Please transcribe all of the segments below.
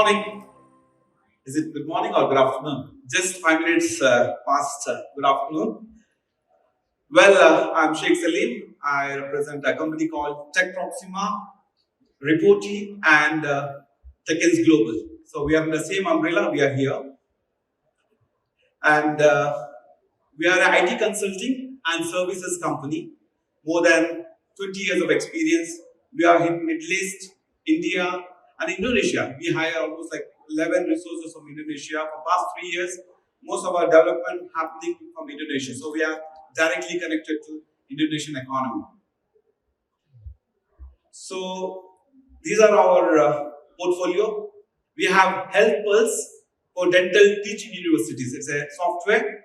morning. Is it good morning or good afternoon? Just 5 minutes past good afternoon. Well, I'm Sheik Salim. I represent a company called Techproxima, Reporty, and Techins Global. So we are in the same umbrella. We are here, and we are an IT consulting and services company. More than 20 years of experience. We are in Middle East, India, and Indonesia. We hire almost like 11 resources from Indonesia for past 3 years. Most of our development happening from Indonesia. So we are directly connected to Indonesian economy. So these are our portfolio. We have Health Pulse for dental teaching universities. It's a software,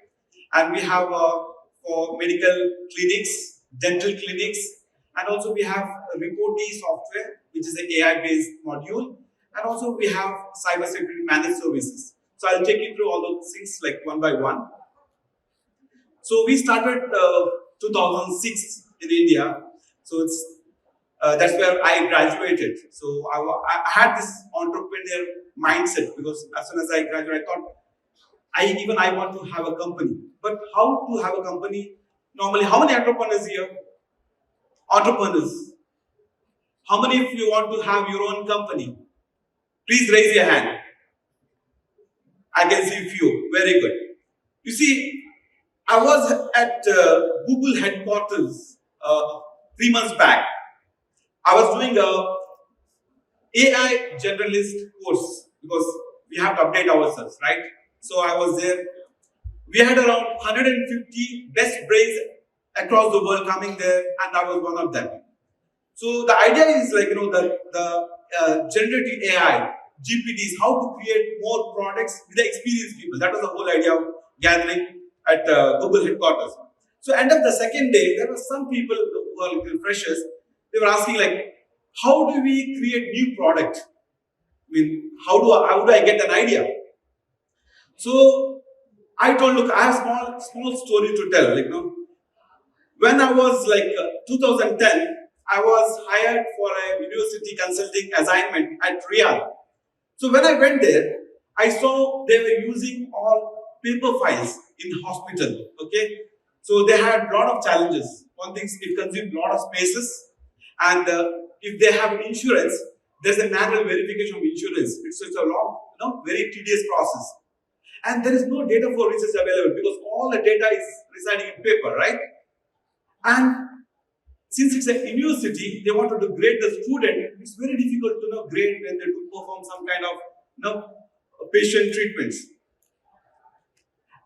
and we have for medical clinics, dental clinics, and also we have a Reporty software, which is an AI-based module, and also we have cybersecurity managed services. So I'll take you through all those things like one by one. So we started 2006 in India. So it's that's where I graduated. So I had this entrepreneur mindset because as soon as I graduated, I thought I want to have a company. But how to have a company? Normally, how many entrepreneurs here? Entrepreneurs. How many of you want to have your own company? Please raise your hand. I can see a few. Very good. You see, I was at Google headquarters 3 months back. I was doing a AI generalist course because we have to update ourselves, right? So I was there. We had around 150 best brains across the world coming there, and I was one of them. So the idea is like the generative AI, GPTs, how to create more products with the experienced people. That was the whole idea of gathering at Google headquarters. So end of the second day, there were some people who were little freshers. They were asking like, how do we create new product? I mean, how do I get an idea? So I told, look, I have a small story to tell. When I was 2010, I was hired for a university consulting assignment at Riyadh. So when I went there, I saw they were using all paper files in hospital. Okay, so they had a lot of challenges. One thing, it consumed a lot of spaces, and if they have insurance, there's a manual verification of insurance. It's such a long, very tedious process. And there is no data for research available because all the data is residing in paper, right? And since it's a university, they wanted to grade the student. It's very difficult to grade when they do perform some kind of patient treatments.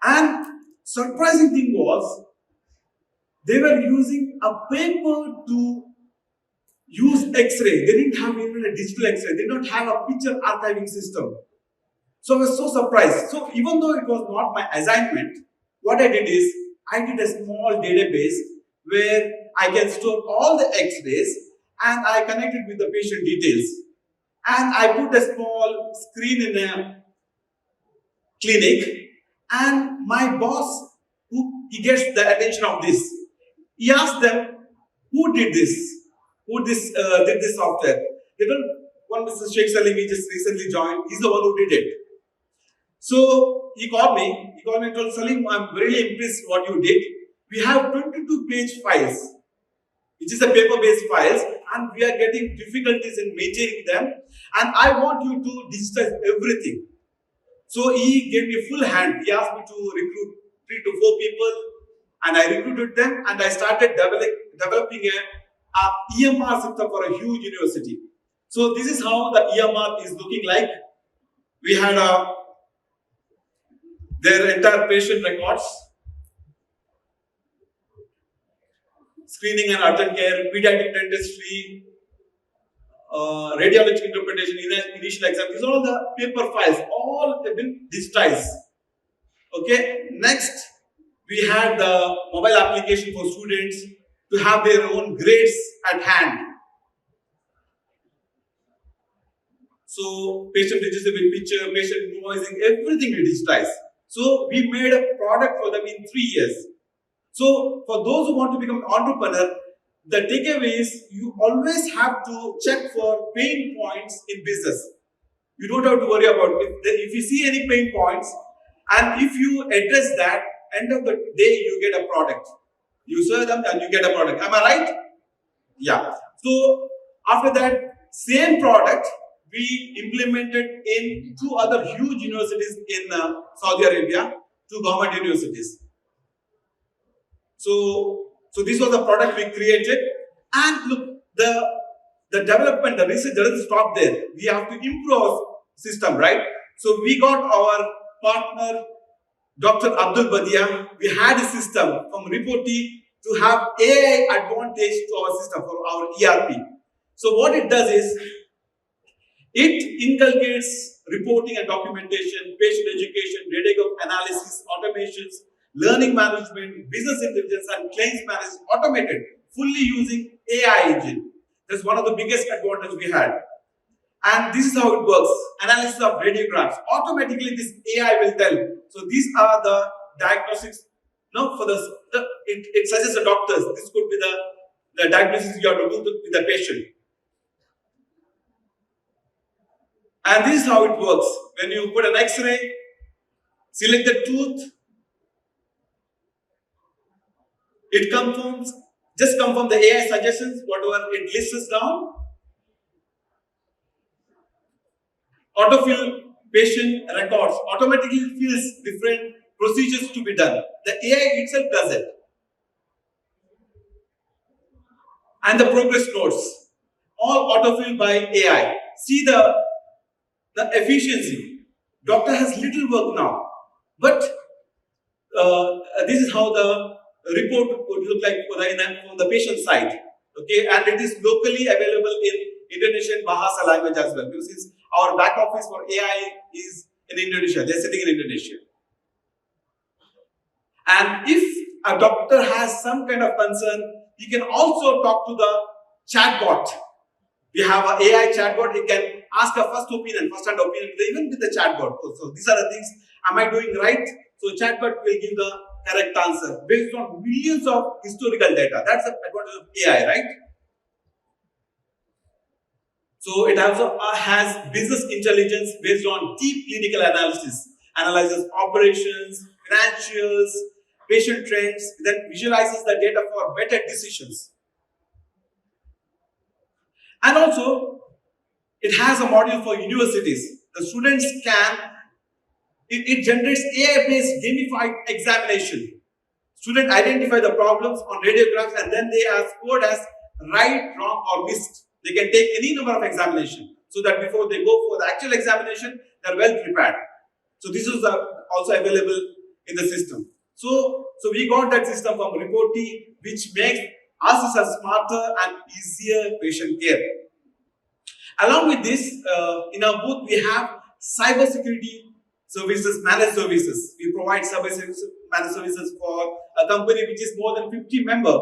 And surprising thing was they were using a paper to use X-ray. They didn't have even a digital X-ray. They don't have a picture archiving system. So I was so surprised. So even though it was not my assignment, what I did is I did a small database where I can store all the X-rays and I connected with the patient details. And I put a small screen in a clinic, and my boss, he gets the attention of this. He asked them, who did this? Who did this software? They don't. One Mr. Sheik Salim, he just recently joined. He's the one who did it. So he called me. He called me and told Salim, I'm really impressed what you did. We have 22-page files, which is a paper-based files, and we are getting difficulties in maintaining them. And I want you to digitize everything. So he gave me full hand. He asked me to recruit 3 to 4 people, and I recruited them, and I started developing a EMR system for a huge university. So this is how the EMR is looking like. We had their entire patient records, screening and urgent care, pediatric dentistry, radiological interpretation, initial exam. These are all the paper files. All have been digitized. Okay. Next, we had the mobile application for students to have their own grades at hand. So patient register with picture, patient invoicing, everything we digitized. So we made a product for them in 3 years. So for those who want to become an entrepreneur, the takeaway is you always have to check for pain points in business. You don't have to worry about it. If you see any pain points, and if you address that, end of the day you get a product. You serve them and you get a product. Am I right? Yeah. So after that same product we implemented in two other huge universities in Saudi Arabia, two government universities. So this was the product we created, and look, the development, the research doesn't stop there. We have to improve our system, right? So we got our partner, Dr. Abdul Badia. We had a system from reportee to have AI advantage to our system for our ERP. So what it does is, it inculcates reporting and documentation, patient education, data analysis, automations, learning management, business intelligence, and claims management automated, fully using AI engine. That's one of the biggest advantages we had. And this is how it works. Analysis of radiographs. Automatically this AI will tell. So these are the diagnostics. No, for it suggests the doctors. This could be the diagnosis you have to do with the patient. And this is how it works. When you put an X-ray, select the tooth, it confirms, just confirm the AI suggestions, whatever it lists down. Autofill patient records, automatically fills different procedures to be done. The AI itself does it. And the progress notes, all autofilled by AI. See the efficiency. Doctor has little work now, but this is how the report would look like from the patient side. Okay, and it is locally available in Indonesian Bahasa language as well, because since our back office for AI is in Indonesia, they're sitting in Indonesia. And if a doctor has some kind of concern, he can also talk to the chatbot. We have an AI chatbot. He can ask a first hand opinion, even with the chatbot. So these are the things, am I doing right? So chatbot will give the correct answer based on millions of historical data. That's the advantage of AI, right? So it also has business intelligence based on deep clinical analysis, analyzes operations, financials, patient trends, then visualizes the data for better decisions. And also, it has a module for universities. The students it generates AI-based gamified examination. Students identify the problems on radiographs and then they are scored as right, wrong, or missed. They can take any number of examinations so that before they go for the actual examination, they are well prepared. So this is also available in the system. So we got that system from reportee, which makes us a smarter and easier patient care. Along with this, in our booth, we have cybersecurity services, managed services. We provide cybersecurity managed services for a company which is more than 50 members.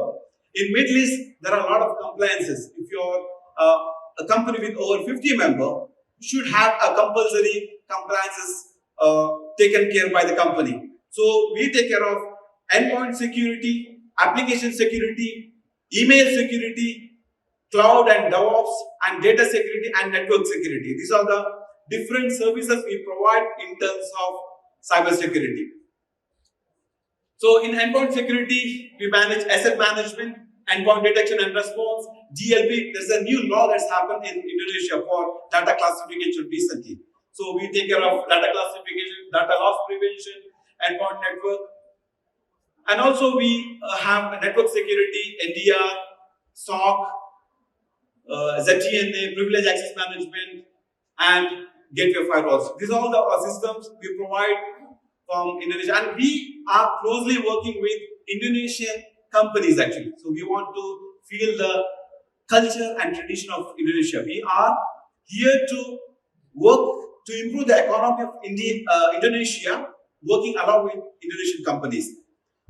In Middle East, there are a lot of compliances. If you're a company with over 50 members, you should have a compulsory compliances taken care by the company. So we take care of endpoint security, application security, email security, cloud and DevOps, and data security and network security. These are the different services we provide in terms of cybersecurity. So in endpoint security, we manage asset management, endpoint detection and response, DLP. There's a new law that's happened in Indonesia for data classification recently. So we take care of data classification, data loss prevention, endpoint network. And also we have network security, NDR, SOC, ZTNA, privilege access management, and gateway firewalls. These are all the systems we provide from Indonesia, and we are closely working with Indonesian companies actually. So we want to feel the culture and tradition of Indonesia. We are here to work to improve the economy of Indonesia, working along with Indonesian companies.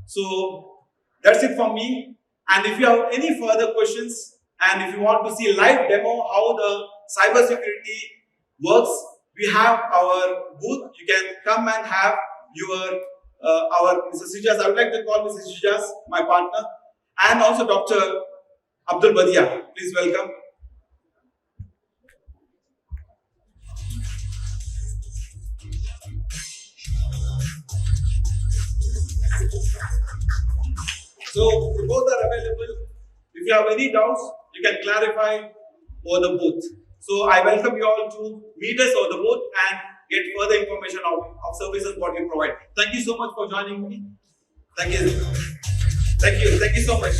So that's it from me. And if you have any further questions, and if you want to see live demo how the cybersecurity works, we have our booth. You can come and have our Mr. Sijas. I would like to call Mr. Sijas, my partner, and also Dr. Abdul Badia. Please welcome. So the both are available. If you have any doubts, you can clarify over the booth. So I welcome you all to meet us over the booth and get further information of services what we provide. Thank you so much for joining me. Thank you. Thank you. Thank you so much.